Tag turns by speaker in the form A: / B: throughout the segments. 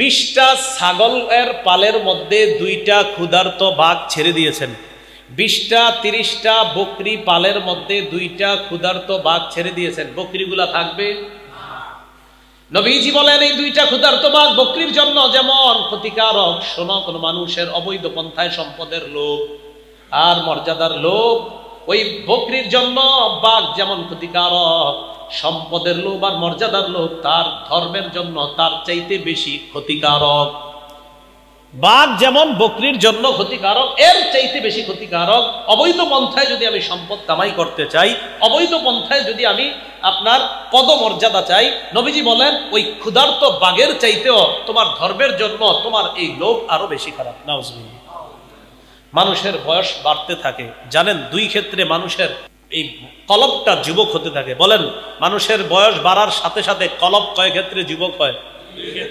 A: 20টা ছাগলের পালের মধ্যে 2টা ক্ষুধার্ত বাঘ ছেড়ে দিয়েছেন। 20টা 30টা বকরি পালের মধ্যে 2টা ক্ষুধার্ত বাঘ ছেড়ে দিয়েছেন, বকরিগুলা থাকবে? নবীজি বলেন এই 2টা ক্ষুধার্ত বাঘ বকরির জন্য যেমন ক্ষতিকারক, শোনো, কোন মানুষের অবৈধ পন্থায় সম্পদের লোভ আর মর্যাদার লোভ ওই বকরির জন্য বাঘ যেমন ক্ষতিকারক, সম্পদের লোভ আর মর্যাদার লোভ তার ধর্মের জন্য তার চাইতে বেশি ক্ষতিকারক। বাঘ যেমন বকরির জন্য ক্ষতিকারক, এর চাইতে বেশি ক্ষতিকারক। অবৈধ পন্থায় যদি আমি সম্পদ কামাই করতে চাই, অবৈধ পন্থায় যদি আমি আপনার পদমর্যাদা চাই, নবীজি বলেন ওই ক্ষুধার্ত বাঘের চাইতেও তোমার ধর্মের জন্য তোমার এই লোভ আরো বেশি খারাপ। নাউজুবিল্লাহ। মানুষের বয়স বাড়তে থাকে, জানেন 2 ক্ষেত্রে মানুষের এই কলবটা যুবক হতে থাকে। বলেন, মানুষের বয়স বাড়ার সাথে সাথে কলব কয় ক্ষেত্রে যুবক হয়?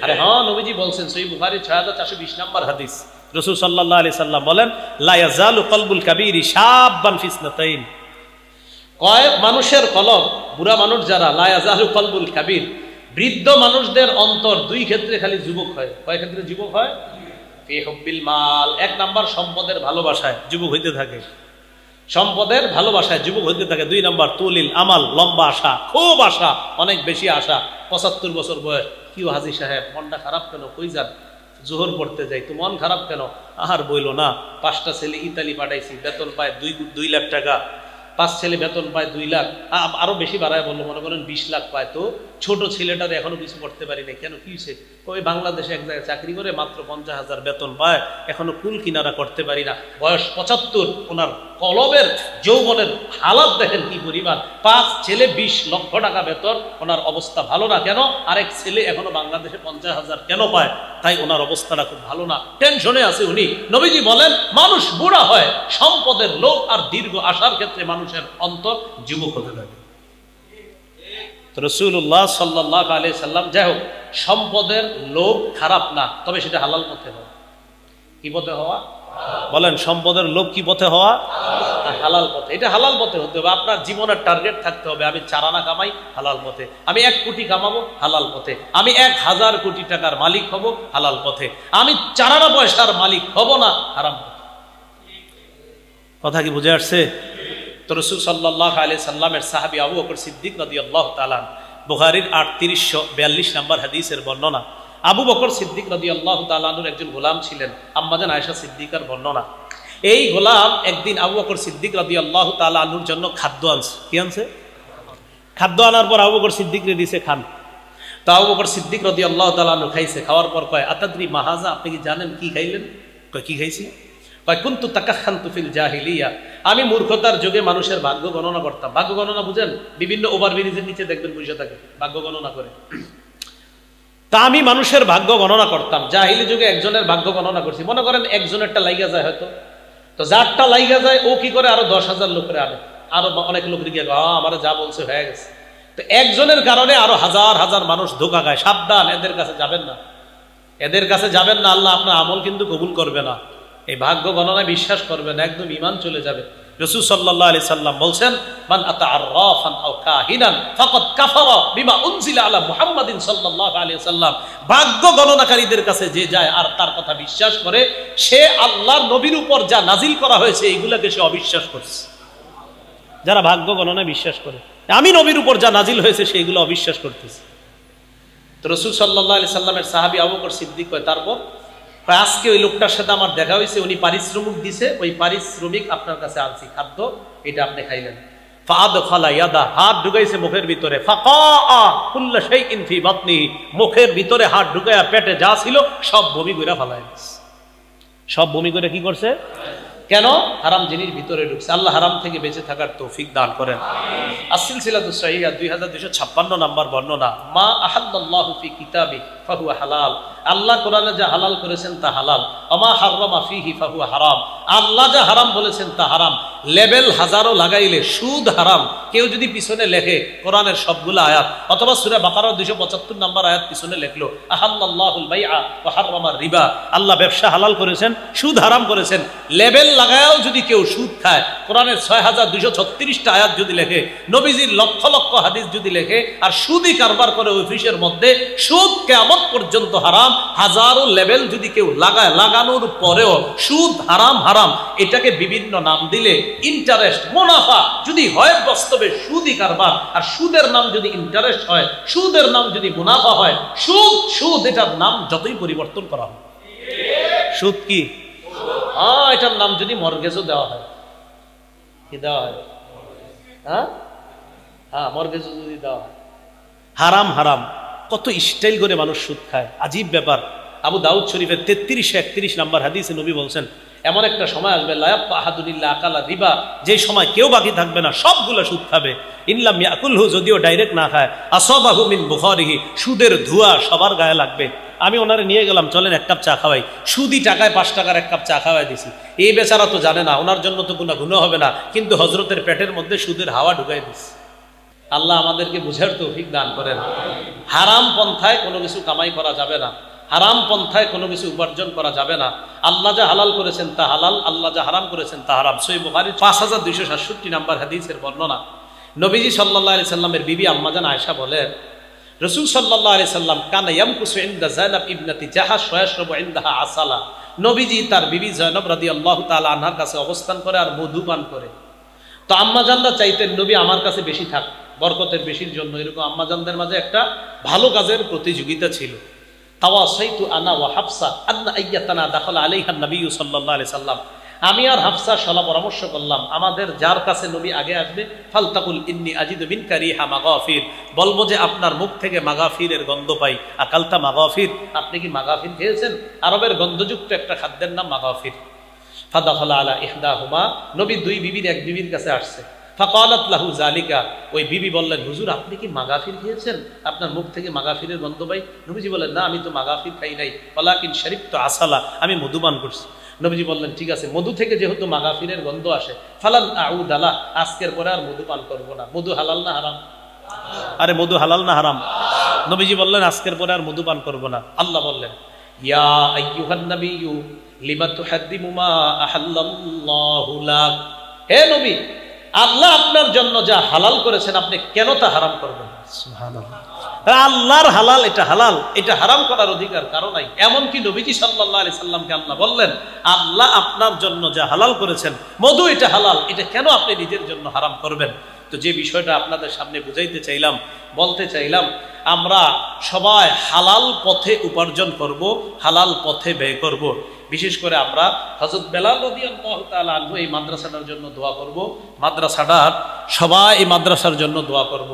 A: আরে হ্যাঁ, নবীজি বলছেন, সহিহ বুখারী 6420 নম্বর হাদিস, রাসূল সাল্লাল্লাহু আলাইহি সাল্লাম বলেন, লা ইয়াজালু কলবুল কাবীরি শাব্বান ফি ইসনাতাইন। কয় মানুষের কলব, বুড়া মানুষ যারা, লা ইয়াজালু কলবুল কাবীর, বৃদ্ধ মানুষদের অন্তর 2 ক্ষেত্রে খালি যুবক হয়। কয় ক্ষেত্রে যুবক হয়? ফি হুব্বিল মাল, 1 নাম্বার সম্পদের ভালোবাসায় যুবক হইতে থাকে, সম্পদের ভালোবাসায় যুবক হইতে থাকে। 2 নাম্বার তুলিল আমাল, লম্বা আশা, খুব আশা, অনেক বেশি আশা। 75 বছর বয়স, কি হাজী সাহেব মনটা খারাপ কেন? কই যান? জোহর পড়তে যাই। তো মন খারাপ কেন? আহার বইলো না, 5টা ছেলে ইতালি পাঠাইছি, বেতন পায় 2 লাখ টাকা। 5 ছেলে বেতন পায় 2 লাখ, আরো বেশি বাড়ায় বললো, মনে করেন 20 লাখ পায়। তো ছোট ছেলেটার এখনো কিছু করতে পারি না। কেন, কি হয়েছে? ওই বাংলাদেশে এক জায়গায় চাকরি করে মাত্র 50,000 বেতন পায়, এখনো কুল কিনারা করতে পারি না। বয়স 75, ওনার কলবের যৌবনের হালাত দেখেন কি পরিমাণ। 5 ছেলে 20 লক্ষ টাকা বেতন, ওনার অবস্থা ভালো না। কেন? আরেক ছেলে এখনো বাংলাদেশে 50,000 কেন পায়? তাই ওনার অবস্থাটা খুব ভালো না, টেনশনে আছে উনি। নবীজি বলেন মানুষ বুড়া হয় সম্পদের লোভ আর দীর্ঘ আশার ক্ষেত্রে মানুষের অন্তর যুবক হতে থাকে। রাসূলুল্লাহ সাল্লাল্লাহু আলাইহি সাল্লাম, যাই হোক, সম্পদের লোভ খারাপ না, তবে সেটা হালাল পথে হওয়া। কি পথে হওয়া? বলেন, সম্পদের লোভ কি পথে হওয়া? হালাল পথে। এটা হালাল পথে হতে হবে। আপনার জীবনের টার্গেট থাকতে হবে, আমি 4 আনা কামাই হালাল পথে, আমি 1 কোটি কামাবো হালাল পথে, আমি 1000 কোটি টাকার মালিক হব হালাল পথে, আমি 4 আনা পয়সার মালিক হব না হারাম পথে। কথা কি বুঝে আসছে? তো রাসূল সাল্লাল্লাহু আলাইহি সাল্লামের সাহাবী আবু বকর সিদ্দিক রাদিয়াল্লাহু তাআলা, বুখারীর 3842 নম্বর হাদিসের বর্ণনা। আবু বকর সিদ্দিক রাদিয়াল্লাহু তাআলা আনহুর একজন গোলাম ছিলেন, আম্মাজান আয়েশা সিদ্দিকার বর্ণনা। এই গোলাম একদিন আবু বকর সিদ্দিক রাদিয়াল্লাহু তাআলা আনহুর জন্য খাদ্য আনছে। কি আনছে? খাদ্য আনার পর আবু বকর সিদ্দিকরে দিছে, খান। তো আবু বকর সিদ্দিক রাদিয়াল্লাহু তাআলা আনহু খাইছে। খাওয়ার পর কয়, আতাদরি মাহাজা, আপনি কি জানেন কি খাইলেন? কয়, কি খাইছি? কয়, কুনতু তাকাখানতু ফিল জাহিলিয়া, আমি মূর্খতার যুগে মানুষের ভাগ্য গণনা করতাম। ভাগ্য গণনা বুঝেন? বিভিন্ন ওভারব্রিজের নিচে দেখবেন বসে থাকে, ভাগ্য গণনা করে। তা আমি মানুষের ভাগ্য গণনা করতাম। জাহিলি যুগে একজনের ভাগ্য গণনা করছি। মনে করেন একজনেরটা লাইগা যায় হয়তো, তো যারটা লাইগা যায় ও কি করে আরো 10,000 লোকের আনে, আরো অনেক লোক দিকে আমার যা বলছে হয়ে গেছে। তো একজনের কারণে আরো হাজার হাজার মানুষ ধোঁকা খায়। সাবধান, এদের কাছে যাবেন না, এদের কাছে যাবেন না। আল্লাহ আপনার আমল কিন্তু কবুল করবে না। এই ভাগ্য গণনায় বিশ্বাস করবেন, একদম ঈমান চলে যাবে। রাসূল সাল্লাল্লাহু আলাইহি সাল্লাম বলছেন, মান আতা আররাফান আও কাহিনান ফাকাদ কাফারা বিমা উনজিলা আলা মুহাম্মাদিন সাল্লাল্লাহু আলাইহি সাল্লাম। ভাগ্য গণনাকারীদের কাছে যে যায় আর তার কথা বিশ্বাস করে, সে আল্লাহর নবীর উপর যা নাজিল করা হয়েছে এইগুলাকে সে অবিশ্বাস করছে। যারা ভাগ্য গণনায় বিশ্বাস করে, আমি নবীর উপর যা নাজিল হয়েছে সেইগুলো অবিশ্বাস করতেছে। তো রাসূল সাল্লাল্লাহু আলাইহি সাল্লামের সাহাবী আবু বকর সিদ্দিক কয়, তারপর আজকে ওই লোকটার সাথে আমার দেখা হয়েছে, উনি পারিশ্রমিক দিছে, ওই পারিশ্রমিক আপনার কাছে আনছি, খাদ্য এটা আপনি খাইলেন। ফাআদখালা ইয়াদা, হাত ঢুকাইছে মুখের ভিতরে, ফাকাআ কুল্লু শাইইন ফি বাতনিহি, মুখের ভিতরে হাত ঢুকায়া পেটে যা ছিল সব বমি কইরা ফেলায় দিছে। সব বমি করে কি করছে? কেন? হারাম জিনিস ভিতরে ঢুকছে। আল্লাহ হারাম থেকে বেঁচে থাকার তৌফিক দান করেন। আস-সিলসিলাতুস সাহিহা 2256 নম্বর বর্ণনা, মা আহাল্লাল্লাহু ফি কিতাবি ফাহুয়া হালাল, আল্লাহ কোরআনে যা হালাল করেছেন তা হালাল, আমা হাররামা ফিহি ফাহুয়া হারাম, আল্লাহ যা হারাম বলেছেন তা হারাম। লেবেল হাজারো লাগাইলে সুদ হারাম, কেউ যদি পিছনে লেখে কোরআনের সবগুলো আয়াত, অথবা সূরা বাকারার 275 নম্বর আয়াত পিছনে লেখলো আহাল্লাল্লাহুল বাইআ ওয়া হাররামার রিবা, আল্লাহ ব্যবসা হালাল করেছেন, সুদ হারাম করেছেন, লেবেল লাগায়ও যদি কেউ সুদ খায়, কোরআনের 6236টা আয়াত যদি লেখে, নবীজির লক্ষ লক্ষ হাদিস যদি লেখে, আর সুদই কারবার করে অফিসের মধ্যে, সুদ কিয়ামত পর্যন্ত হারাম, হাজারো লেবেল যদি কেউ লাগায়, লাগানোর পরেও সুদ হারাম হারাম, এটাকে বিভিন্ন নাম দিলে, ইন্টারেস্ট মুনাফা যদি হয় বাস্তবে সুদই কারবার, আর সুদের নাম যদি ইন্টারেস্ট হয়, সুদের নাম যদি মুনাফা হয়, সুদ সুদ এটার নাম যতই পরিবর্তন করা হয়। সুদ কি? এটার নাম যদি মর্গেজও দেওয়া হয়, কি দেওয়া হয়? মর্গেজও যদি দেওয়া হয়। হারাম হারাম, কত স্টাইল করে মানুষ সুদ খায়, আজীব ব্যাপার। আবু দাউদ শরীফের 3331 নম্বর হাদিসে নবী বলছেন, এমন একটা সময় আসবে লা ইয়াবকা আহাদুন ইল্লা আকালা রিবা, যে সময় কেউ বাকি থাকবে না, সবগুলো সুদ খাবে। ইনলাম ইয়াকুলহু, যদিও ডাইরেক্ট না খায়, আসাবাহু মিন বুখারিহি, সুদের ধোঁয়া সবার গায়ে লাগবে। আমি ওনারে নিয়ে গেলাম, চলেন এক কাপ চা খাওয়াই, সুদি টাকায় 5 টাকার এক কাপ চা খাওয়াই দিছি। এই বেচারা তো জানে না, ওনার জন্য তো কোনো গুনাহ হবে না, কিন্তু হযরতের পেটের মধ্যে সুদের হাওয়া ঢুকাই দিছে। আল্লাহ আমাদেরকে বুঝার তৌফিক দান করেন। হারাম পন্থায় কোনো কিছু কামাই করা যাবে না, হারাম পন্থায় কোনো কিছু উপার্জন করা যাবে না। আল্লাহ যা হালাল করেছেন তা হালাল, আল্লাহ যা হারাম করেছেন তা হারাম। সহিহ বুখারী 5267 নম্বর হাদিসের বর্ণনা। নবীজি সাল্লাল্লাহু আলাইহি সাল্লামের বিবি আম্মাজান আয়েশা বলেন, রাসূল সাল্লাল্লাহু আলাইহি সাল্লাম কানা ইয়ামকুসু ইনদা যায়নাব ইবনাতি জাহাশ ওয়া ইয়াশরাবু ইনদাহা আসালা। নবীজি তার বিবি যায়নব রাদিয়াল্লাহু তাআলা আনহার কাছে অবস্থান করে আর মধু পান করে। তো আম্মাজানরা চাইতেন নবী আমার কাছে বেশি থাক, বরকতের বেশির জন্য। এরকম আম্মাজানদের মাঝে একটা ভালো কাজের প্রতিযোগিতা ছিল। তাওয়াসাইতু আনা ওয়া হাফসা আন্না আইয়াতানা দাখালা আলাইহা নবী সাল্লাল্লাহু আলাইহি সাল্লাম, আমি আর হাফসা সলা পরামর্শ করলাম, আমাদের যার কাছে নবী আগে আসবে, ফালতাকুল ইন্নী আজিদু মিনকা রিহা মাগাফির, বলবো যে আপনার মুখ থেকে মাগাফিরের গন্ধ পাই। আকালতা মাগাফির, আপনি কি মাগাফির খেয়েছেন? আরবের গন্ধযুক্ত একটা খাদ্যের নাম মাগাফির। ফাদাখালা আলা ইহদাহুমা, নবী দুই বিবির এক বিবির কাছে আসছে। ফাকালাত লাহু যালিকা, ওই বিবি বললেন, হুজুর আপনি কি মাগাফির খেয়েছেন? আপনার মুখ থেকে মাগাফিরের গন্ধ পাই। নবীজি বললেন, না আমি তো মাগাফির খাই নাই, ওয়ালাকিন শারিবতু আসালা, আমি মধুপান করছি। নবীজি বললেন, ঠিক আছে, মধু থেকে যেহেতু মাগাফিরের গন্ধ আসে, ফালান আউদালা, আজকের পরে আর মধু পান করবো না। মধু হালাল না হারাম? আরে মধু হালাল না হারাম? নবীজি বললেন, আজকের পরে আর মধু পান করবো না। আল্লাহ বললেন, ইয়া আইয়ুহান নাবিয়্যু লিমা তুহাদ্দিমু মা আহাল্লাল্লাহু লাক, হে নবী, আল্লাহ আপনার জন্য যা হালাল করেছেন আপনি কেন তা হারাম করবেন? সুবহানাল্লাহ, আল্লাহর হালাল, এটা হালাল, এটা হারাম করার অধিকার কারো নাই। এমনকি নবীজি সাল্লাল্লাহু আলাইহি সাল্লামকে আল্লাহ বললেন, আল্লাহ আপনার জন্য যা হালাল করেছেন, মধু এটা হালাল, এটা কেন আপনি নিজের জন্য হারাম করবেন? তো যে বিষয়টা আপনাদের সামনে বুঝাইতে চাইলাম, বলতে চাইলাম, আমরা সবাই হালাল পথে উপার্জন করব, হালাল পথে ব্যয় করব। বিশেষ করে আমরা হযরত বেলাল রাদিয়াল্লাহু তাআলা আনহু এই মাদ্রাসাটার জন্য দোয়া করব, মাদ্রাসাটার সবাই এই মাদ্রাসার জন্য দোয়া করব।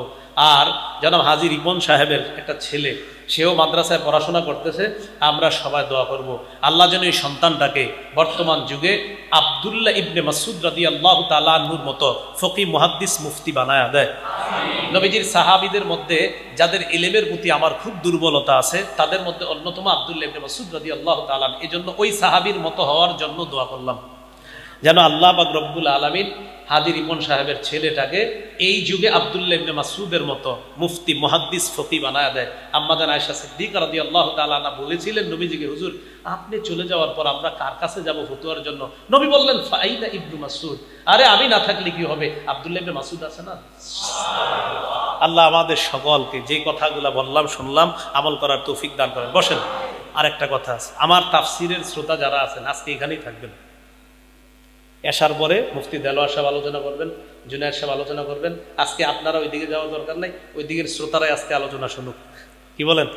A: আর জনাব হাজী রিপন সাহেবের একটা ছেলে, সেও মাদ্রাসায় পড়াশোনা করতেছে, আমরা সবাই দোয়া করব আল্লাহ যেন এই সন্তানটাকে বর্তমান যুগে আব্দুল্লাহ ইবনে মাসউদ রাদিয়াল্লাহু তাআলা আনহুর মতো ফকিহ মুহাদ্দিস মুফতি বানায়া দেয়। নবীজির সাহাবীদের মধ্যে যাদের ইলমের প্রতি আমার খুব দুর্বলতা আছে, তাদের মধ্যে অন্যতম আব্দুল্লাহ ইবনে মাসউদ রাদিয়াল্লাহু তাআলা। এজন্য ওই সাহাবীর মতো হওয়ার জন্য দোয়া করলাম, যেন আল্লাহ পাক রব্বুল আলামিন হাজী রিপন সাহেবের ছেলেটাকে এই যুগে আব্দুল্লাহ ইবনে মাসউদের মতো মুফতি মুহাদ্দিস ফকিহ বানায়া দেয়। আম্মাজান আয়েশা সিদ্দিকা রাদিয়াল্লাহু তাআলা আনহা বলেছিলেন নবীজিকে, হুজুর আপনি চলে যাওয়ার পর আমরা কার কাছে যাব ফতোয়ার জন্য? নবী বললেন, ফাইদা ইবনু মাসউদ, আরে আমি না থাকলে কি হবে, আব্দুল্লাহ ইবনে মাসউদ আছে না। আল্লাহ আমাদের সকলকে যে কথাগুলো বললাম শুনলাম আমল করার তৌফিক দান করেন। বসেন, আর একটা কথা আছে, আমার তাফসিরের শ্রোতা যারা আছেন আজকে এখানেই থাকবেন। এশার পরে মুফতি দেলোয়ার সাহেব আলোচনা করবেন, জুনায়েদ সাহেব আলোচনা করবেন। আজকে আপনারা ওইদিকে যাওয়ার দরকার নাই, ওই দিকের শ্রোতারাই আজকে আলোচনা শুনুক, কি বলেন?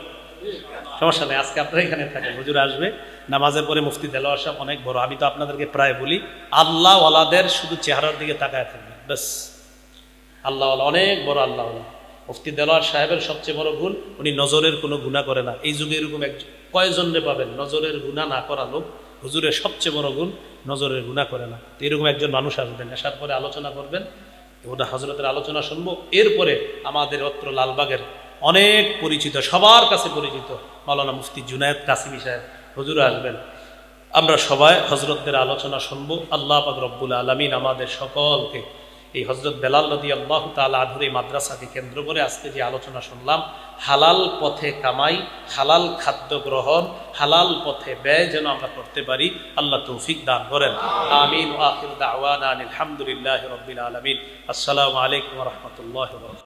A: সমস্যা নেই, আজকে আপনারা এখানে থাকেন, হুজুর আসবে নামাজের পরে। মুফতি দেলোয়ার সাহেব অনেক বড়, আমি তো আপনাদেরকে প্রায় বলি, আল্লাহ ওয়ালাদের শুধু চেহারার দিকে তাকায় থাকবেন, ব্যাস। আল্লাহ ওয়ালা অনেক বড় আল্লাহ ওয়ালা। মুফতি দেলোয়ার সাহেবের সবচেয়ে বড় গুণ, উনি নজরের কোনো গুনাহ করে না। এই যুগে এরকম কয়জনরে পাবেন নজরের গুনাহ না করা লোক? হুজুরের সবচেয়ে বড় গুণ, নজরের গুনাহ করে না। তো এরকম একজন মানুষ আসবেন, আসার পরে আলোচনা করবেন, ওটা হযরতের আলোচনা শুনবো। এরপরে আমাদের অত্র লালবাগের অনেক পরিচিত, সবার কাছে পরিচিত মাওলানা মুফতি জুনায়েদ কাসিমি সাহেব হুজুর আসবেন। আমরা সবাই হযরতদের আলোচনা শুনবো। আল্লাহ পাক রব্বুল আলামিন আমাদের সকলকে এই হযরত বেলাল রাদিয়াল্লাহু তাআলা আনহুর এই মাদ্রাসাকে কেন্দ্র করে আজকে যে আলোচনা শুনলাম, হালাল পথে কামাই, হালাল খাদ্য গ্রহণ, হালাল পথে ব্যয় যেন আমরা করতে পারি, আল্লাহ তৌফিক দান করেন। আমিন। ওয়া আখিরু দাওয়ানা আলহামদুলিল্লাহি রাব্বিল আলামিন। আসসালামু আলাইকুম ওয়া রাহমাতুল্লাহি ওয়া বারাকাতুহু।